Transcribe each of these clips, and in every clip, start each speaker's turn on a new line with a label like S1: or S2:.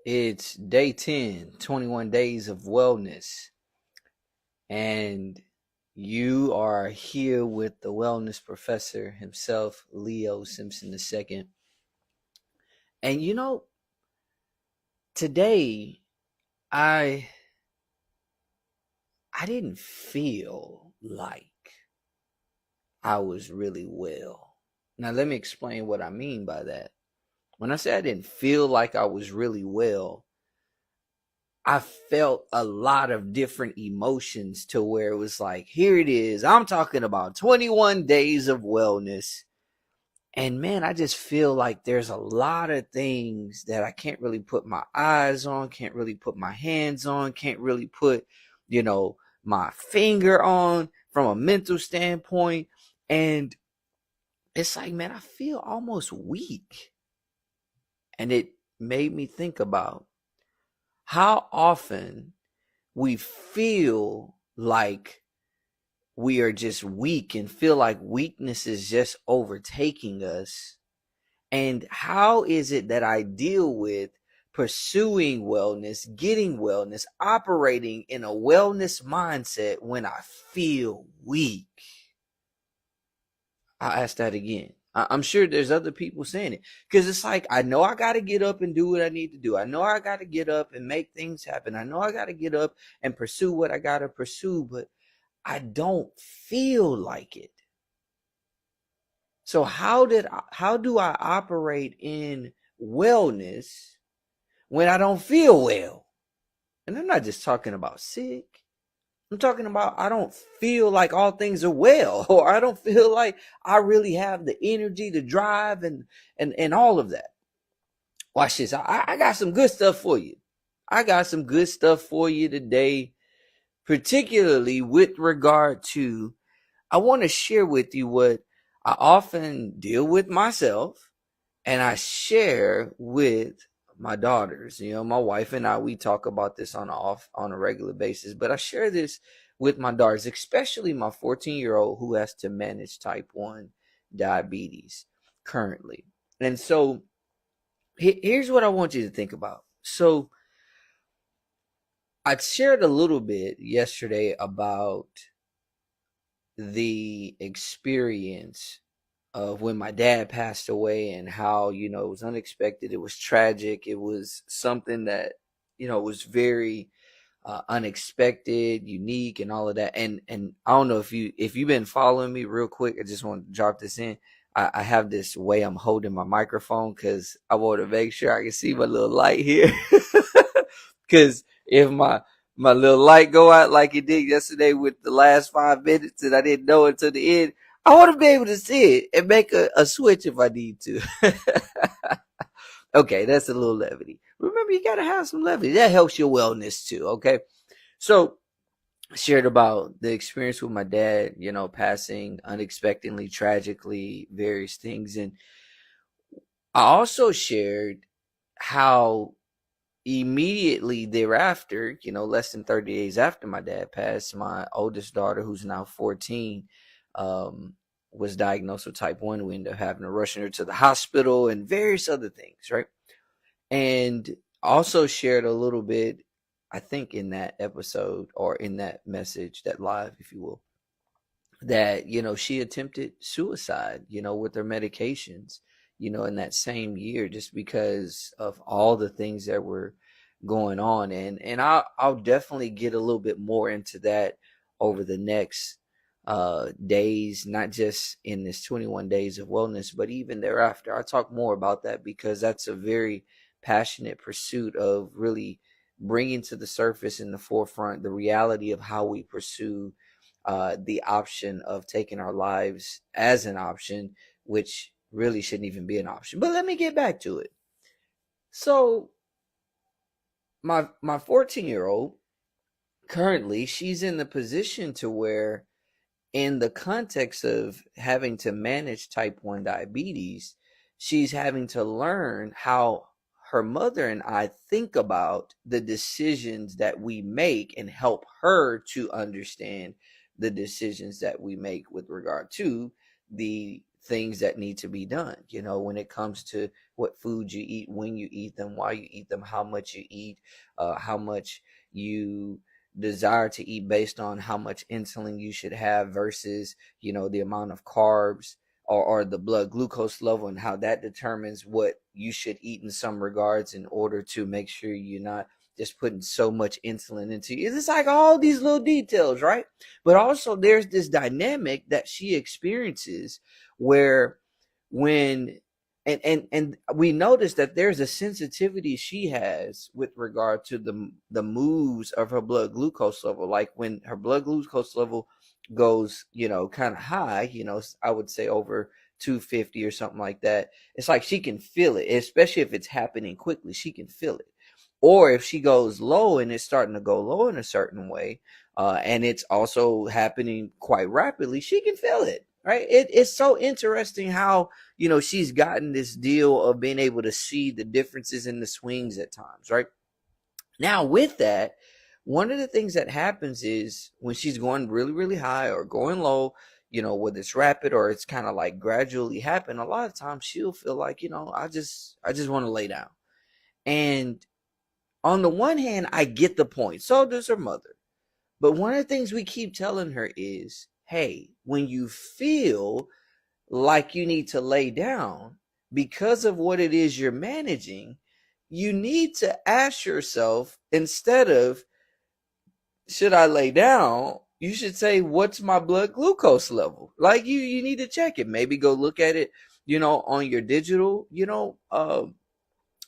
S1: It's day 10, 21 days of wellness. And you are here with the wellness professor himself, Leo Simpson II. And today I I didn't feel like I was really well. Now let me explain what I mean by that. When I say I didn't feel like I was really well, I felt a lot of different emotions to where it was like, here it is. I'm talking about 21 days of wellness. And man, I just feel like there's a lot of things that I can't really put my eyes on, can't really put my hands on, can't really put, my finger on from a mental standpoint. And it's like, man, I feel almost weak. And it made me think about how often we feel like we are just weak and feel like weakness is just overtaking us. And how is it that I deal with pursuing wellness, getting wellness, operating in a wellness mindset when I feel weak? I'll ask that again. I'm sure there's other people saying it because it's like, I know I got to get up and do what I need to do. I know I got to get up and make things happen. I know I got to get up and pursue what I got to pursue, but I don't feel like it. So how do I operate in wellness when I don't feel well? And I'm not just talking about sick. I'm talking about I don't feel like all things are well, or I don't feel like I really have the energy, the drive, and all of that. Watch this. I got some good stuff for you. I got some good stuff for you today, particularly with regard to, I want to share with you what I often deal with myself and I share with my daughters. My wife and I, we talk about this on a regular basis, but I share this with my daughters, especially my 14-year-old who has to manage type 1 diabetes currently. And so here's what I want you to think about. So I shared a little bit yesterday about the experience of when my dad passed away and how, it was unexpected. It was tragic. It was something that, was very unexpected, unique, and all of that. And I don't know if you've been following me real quick. I just want to drop this in. I have this way I'm holding my microphone because I want to make sure I can see my little light here. Because if my little light go out like it did yesterday with the last 5 minutes and I didn't know until the end, I want to be able to see it and make a switch if I need to. Okay, that's a little levity. Remember, you got to have some levity. That helps your wellness too, okay? So, I shared about the experience with my dad, passing unexpectedly, tragically, various things. And I also shared how immediately thereafter, less than 30 days after my dad passed, my oldest daughter, who's now 14, was diagnosed with type 1. We ended up having to rush her to the hospital and various other things, right? And also shared a little bit, I think, in that episode or in that message, that live, if you will, that, she attempted suicide, with her medications, in that same year, just because of all the things that were going on. And I'll definitely get a little bit more into that over the next days, not just in this 21 days of wellness, but even thereafter. I'll talk more about that because that's a very passionate pursuit of really bringing to the surface in the forefront the reality of how we pursue the option of taking our lives as an option, which really shouldn't even be an option. But let me get back to it. So my 14-year-old, currently, she's in the position to where, in the context of having to manage type 1 diabetes, she's having to learn how her mother and I think about the decisions that we make and help her to understand the decisions that we make with regard to the things that need to be done, when it comes to what food you eat, when you eat them, why you eat them, how much you eat, how much you desire to eat based on how much insulin you should have versus, the amount of carbs or the blood glucose level, and how that determines what you should eat in some regards in order to make sure you're not just putting so much insulin into you. It's like all these little details, right? But also there's this dynamic that she experiences where when and we notice that there's a sensitivity she has with regard to the moves of her blood glucose level. Like when her blood glucose level goes, kind of high, I would say over 250 or something like that. It's like she can feel it, especially if it's happening quickly. She can feel it. Or if she goes low and it's starting to go low in a certain way, and it's also happening quite rapidly, she can feel it, right? It's so interesting how, she's gotten this deal of being able to see the differences in the swings at times, right? Now, with that, one of the things that happens is when she's going really, really high or going low, whether it's rapid or it's kind of like gradually happen, a lot of times she'll feel like, I just want to lay down. And on the one hand, I get the point. So does her mother. But one of the things we keep telling her is, hey, when you feel like you need to lay down because of what it is you're managing, you need to ask yourself, instead of, should I lay down? You should say, what's my blood glucose level? Like you need to check it. Maybe go look at it, on your digital,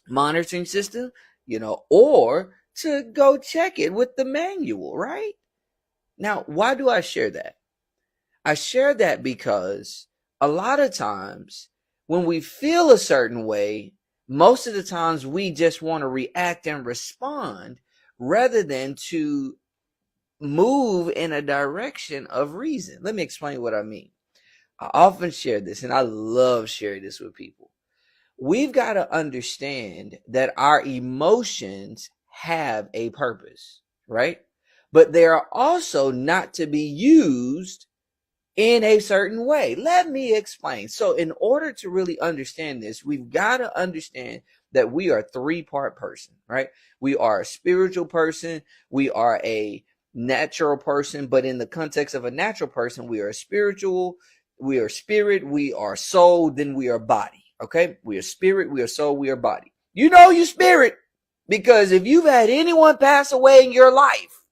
S1: monitoring system, or to go check it with the manual, right? Now, why do I share that? I share that because a lot of times when we feel a certain way, most of the times we just want to react and respond rather than to move in a direction of reason. Let me explain what I mean. I often share this, and I love sharing this with people. We've got to understand that our emotions have a purpose, right? But they are also not to be used in a certain way. Let me explain. So in order to really understand this, we've got to understand that we are a three-part person, right? We are a spiritual person. We are a natural person. But in the context of a natural person, we are spiritual, we are spirit, we are soul, then we are body. Okay, we are spirit, we are soul, we are body. You spirit, because if you've had anyone pass away in your life,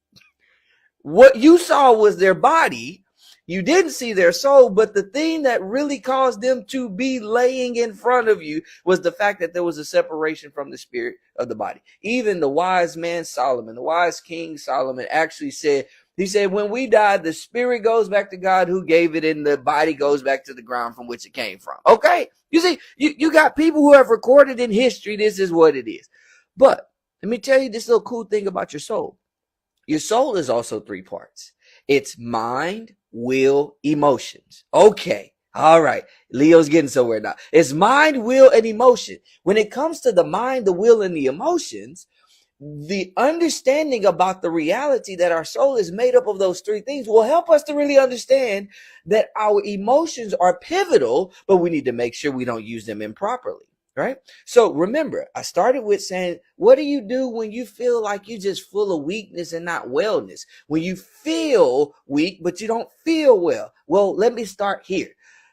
S1: what you saw was their body. You didn't see their soul, but the thing that really caused them to be laying in front of you was the fact that there was a separation from the spirit of the body. Even the wise man Solomon, the wise king Solomon actually said, he said, when we die, the spirit goes back to God who gave it, and the body goes back to the ground from which it came from. Okay? You see, you got people who have recorded in history, this is what it is. But let me tell you this little cool thing about your soul. Your soul is also three parts. It's mind, will, emotions. Okay. All right. Leo's getting somewhere now. It's mind, will, and emotion. When it comes to the mind, the will, and the emotions, the understanding about the reality that our soul is made up of those three things will help us to really understand that our emotions are pivotal, but we need to make sure we don't use them improperly, right? So remember, I started with saying, what do you do when you feel like you're just full of weakness and not wellness? When you feel weak, but you don't feel well. Well, let me start here.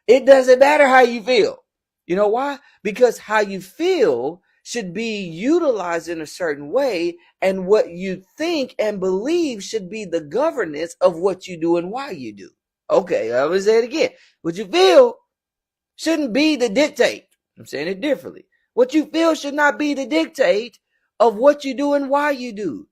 S1: It doesn't matter how you feel. You know why? Because how you feel should be utilized in a certain way, and what you think and believe should be the governance of what you do and why you do. Okay, I'm gonna say it again. What you feel shouldn't be the dictate. I'm saying it differently. What you feel should not be the dictate of what you do and why you do,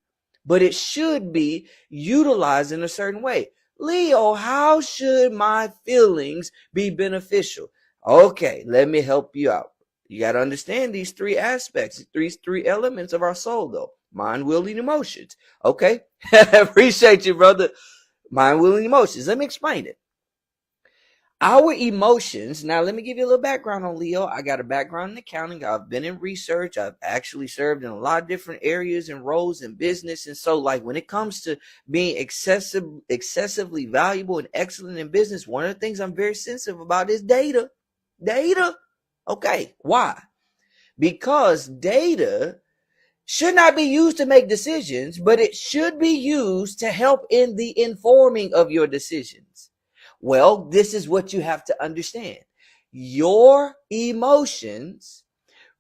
S1: but it should be utilized in a certain way. Leo, how should my feelings be beneficial? Okay, let me help you out. You got to understand these three aspects, these three elements of our soul, though. Mind, will, and emotions. Okay? Appreciate you, brother. Mind, will, and emotions. Let me explain it. Our emotions, now let me give you a little background on Leo. I got a background in accounting. I've been in research. I've actually served in a lot of different areas and roles in business. And so, like, when it comes to being excessively valuable and excellent in business, one of the things I'm very sensitive about is data. Data. Okay, why? Because data should not be used to make decisions, but it should be used to help in the informing of your decisions. Well, this is what you have to understand. Your emotions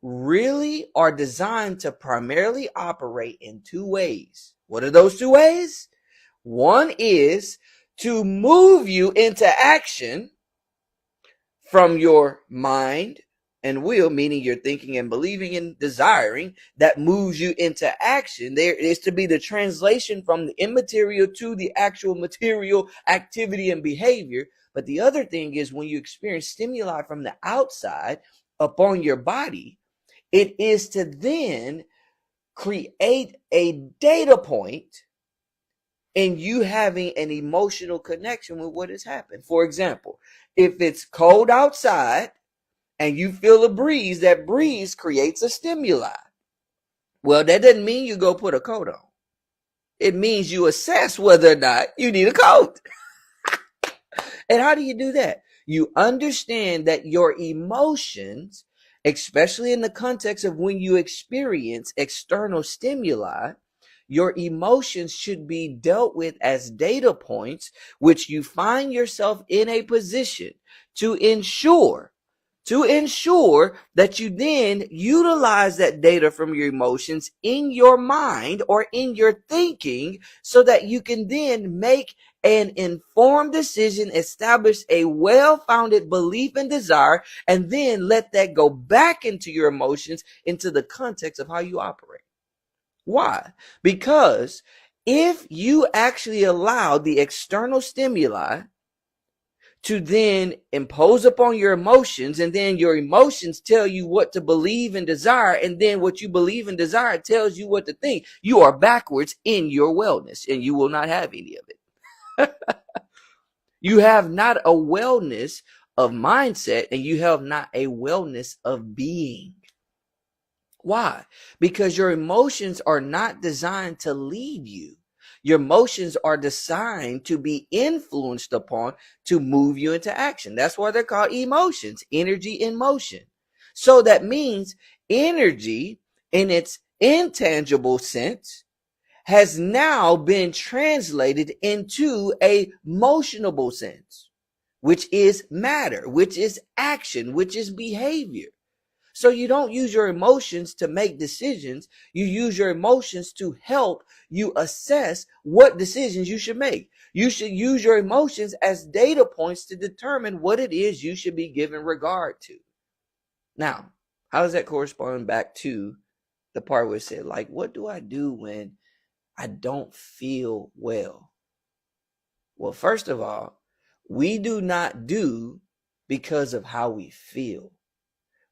S1: really are designed to primarily operate in two ways. What are those two ways? One is to move you into action from your mind and will, meaning you're thinking and believing and desiring, that moves you into action. There is to be the translation from the immaterial to the actual material activity and behavior. But the other thing is when you experience stimuli from the outside upon your body, it is to then create a data point in you having an emotional connection with what has happened. For example, if it's cold outside and you feel a breeze, that breeze creates a stimuli. Well, that doesn't mean you go put a coat on. It means you assess whether or not you need a coat. And how do you do that? You understand that your emotions, especially in the context of when you experience external stimuli, your emotions should be dealt with as data points, which you find yourself in a position to ensure that you then utilize that data from your emotions in your mind or in your thinking so that you can then make an informed decision, establish a well-founded belief and desire, and then let that go back into your emotions, into the context of how you operate. Why? Because if you actually allow the external stimuli to then impose upon your emotions, and then your emotions tell you what to believe and desire, and then what you believe and desire tells you what to think, you are backwards in your wellness, and you will not have any of it. You have not a wellness of mindset, and you have not a wellness of being. Why? Because your emotions are not designed to lead you. Your emotions are designed to be influenced upon to move you into action. That's why they're called emotions, energy in motion. So that means energy in its intangible sense has now been translated into a motionable sense, which is matter, which is action, which is behavior. So you don't use your emotions to make decisions. You use your emotions to help you assess what decisions you should make. You should use your emotions as data points to determine what it is you should be given regard to. Now, how does that correspond back to the part where it said, like, what do I do when I don't feel well? Well, first of all, we do not do because of how we feel.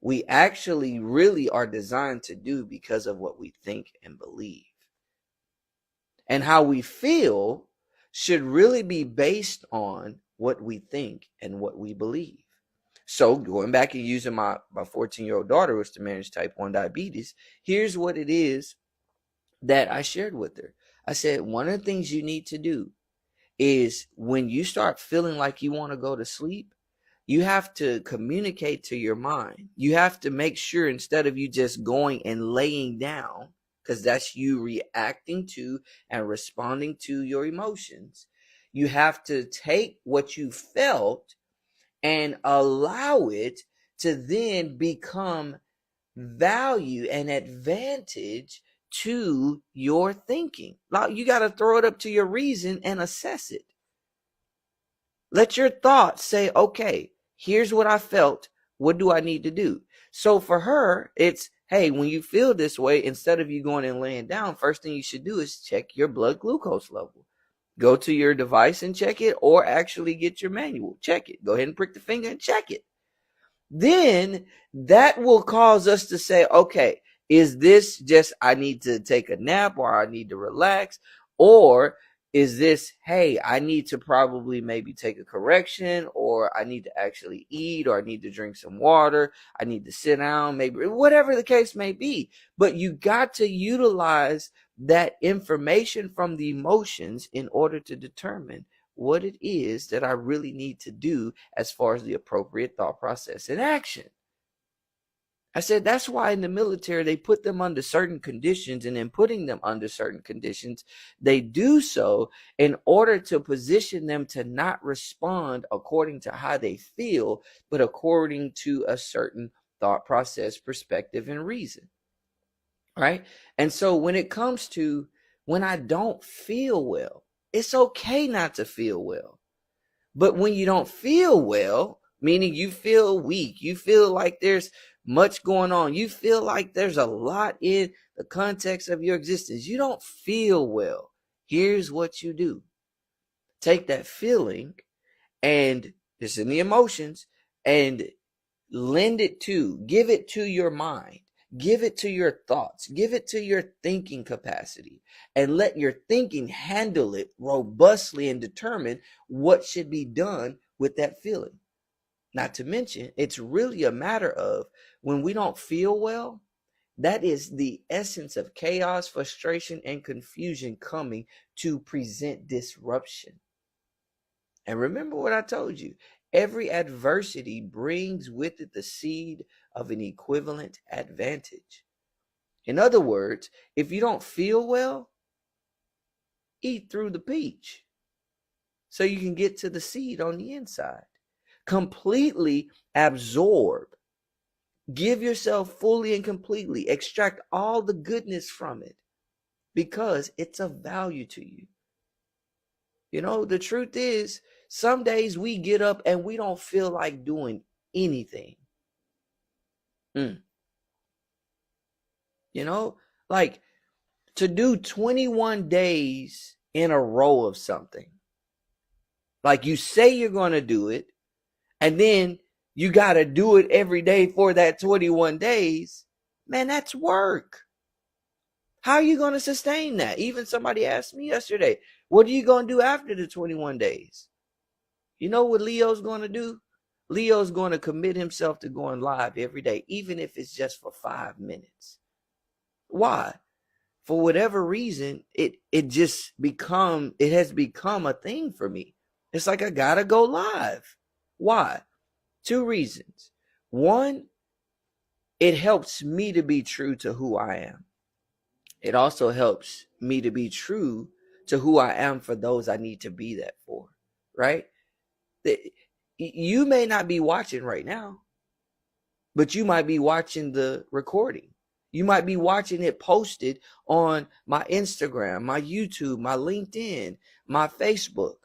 S1: We actually really are designed to do because of what we think and believe. And how we feel should really be based on what we think and what we believe. So going back and using my 14-year-old daughter with to manage type 1 diabetes, here's what it is that I shared with her. I said, one of the things you need to do is when you start feeling like you want to go to sleep, you have to communicate to your mind. You have to make sure instead of you just going and laying down, because that's you reacting to and responding to your emotions, you have to take what you felt and allow it to then become value and advantage to your thinking. Like, you got to throw it up to your reason and assess it. Let your thoughts say, okay, here's what I felt. What do I need to do? So for her, it's, hey, when you feel this way, instead of you going and laying down, first thing you should do is check your blood glucose level. Go to your device and check it, or actually get your manual. Check it. Go ahead and prick the finger and check it. Then that will cause us to say, okay, is this just I need to take a nap, or I need to relax? Or is this, hey, I need to probably maybe take a correction, or I need to actually eat, or I need to drink some water, I need to sit down, maybe, whatever the case may be. But you got to utilize that information from the emotions in order to determine what it is that I really need to do as far as the appropriate thought process and action. I said that's why in the military they put them under certain conditions, and in putting them under certain conditions, they do so in order to position them to not respond according to how they feel, but according to a certain thought process, perspective, and reason. Right? And so when it comes to when I don't feel well, it's okay not to feel well. But when you don't feel well, meaning you feel weak, you feel like there's much going on, you feel like there's a lot in the context of your existence, you don't feel well. Here's what you do. Take that feeling and it's in the emotions and give it to your mind. Give it to your thoughts. Give it to your thinking capacity and let your thinking handle it robustly and determine what should be done with that feeling. Not to mention, it's really a matter of when we don't feel well, that is the essence of chaos, frustration, and confusion coming to present disruption. And remember what I told you. Every adversity brings with it the seed of an equivalent advantage. In other words, if you don't feel well, eat through the peach so you can get to the seed on the inside. Completely absorb. Give yourself fully and completely. Extract all the goodness from it because it's of value to you. You know, the truth is, some days we get up and we don't feel like doing anything. You know, like to do 21 days in a row of something. Like you say you're going to do it, and then you got to do it every day for that 21 days. Man, that's work. How are you going to sustain that? Even somebody asked me yesterday, what are you going to do after the 21 days? You know what Leo's going to do? Leo's going to commit himself to going live every day, even if it's just for 5 minutes. Why? For whatever reason, it has become a thing for me. It's like I gotta go live. Why? 2 reasons. One, it helps me to be true to who I am. It also helps me to be true to who I am for those I need to be that for, right? You may not be watching right now, but you might be watching the recording. You might be watching it posted on my Instagram, my YouTube, my LinkedIn, my Facebook.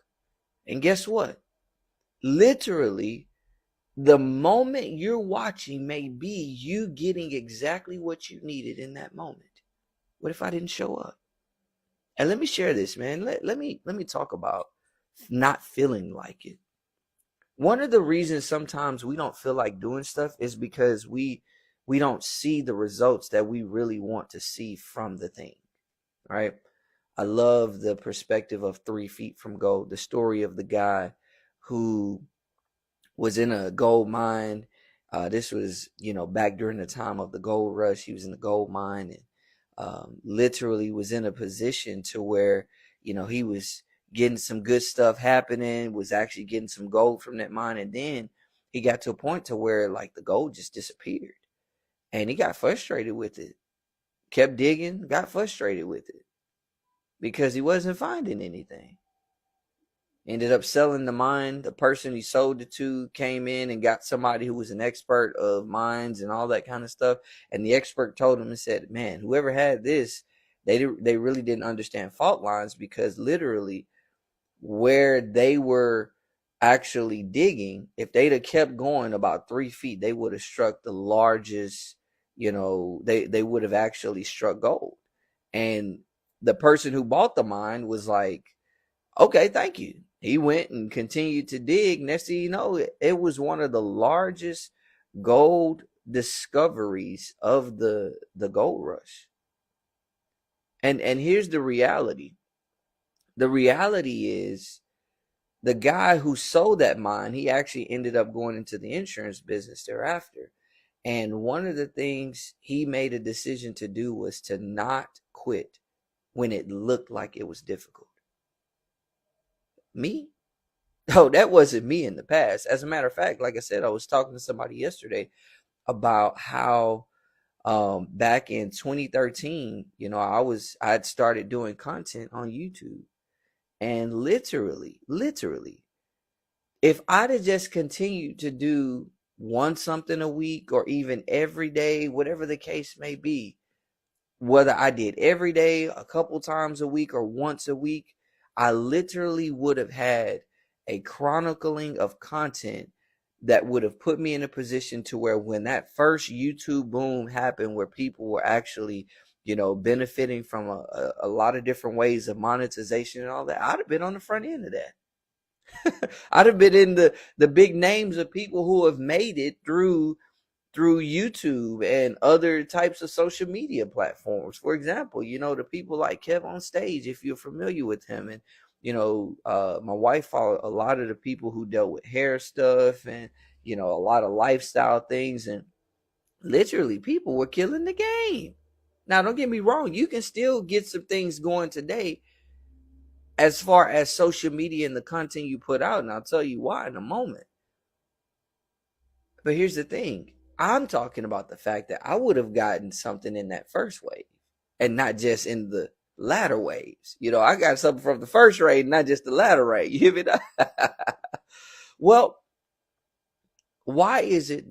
S1: And guess what? Literally, the moment you're watching may be you getting exactly what you needed in that moment. What if I didn't show up? And let me share this, man. Let me talk about not feeling like it. One of the reasons sometimes we don't feel like doing stuff is because we don't see the results that we really want to see from the thing, right? I love the perspective of 3 Feet from Gold, the story of the guy who was in a gold mine. This was, back during the time of the gold rush. He was in the gold mine and literally was in a position to where, he was getting some good stuff happening, was actually getting some gold from that mine. And then he got to a point to where like the gold just disappeared. And he got frustrated with it. Kept digging, got frustrated with it because he wasn't finding anything. Ended up selling the mine. The person he sold it to came in and got somebody who was an expert of mines and all that kind of stuff. And the expert told him and said, man, whoever had this, they really didn't understand fault lines, because literally where they were actually digging, if they'd have kept going about 3 feet, they would have struck the largest, they would have actually struck gold. And the person who bought the mine was like, okay, thank you. He went and continued to dig. Next thing you know, it was one of the largest gold discoveries of the gold rush. And here's the reality. The reality is the guy who sold that mine, he actually ended up going into the insurance business thereafter. And one of the things he made a decision to do was to not quit when it looked like it was difficult. Me, Oh, that wasn't me in the past. As a matter of fact, like I said, I was talking to somebody yesterday about how back in 2013, I had started doing content on YouTube. And literally, if I'd have just continued to do one something a week or even every day, whatever the case may be, whether I did every day, a couple times a week, or once a week, I literally would have had a chronicling of content that would have put me in a position to where when that first YouTube boom happened, where people were actually, benefiting from a lot of different ways of monetization and all that, I'd have been on the front end of that. I'd have been in the big names of people who have made it through YouTube and other types of social media platforms. For example, the people like Kev on Stage, if you're familiar with him, and my wife followed a lot of the people who dealt with hair stuff and a lot of lifestyle things, and literally people were killing the game. Now, don't get me wrong, you can still get some things going today as far as social media and the content you put out, and I'll tell you why in a moment. But here's the thing. I'm talking about the fact that I would have gotten something in that first wave and not just in the latter waves. I got something from the first raid, not just the latter raid. You hear me? Well, why is it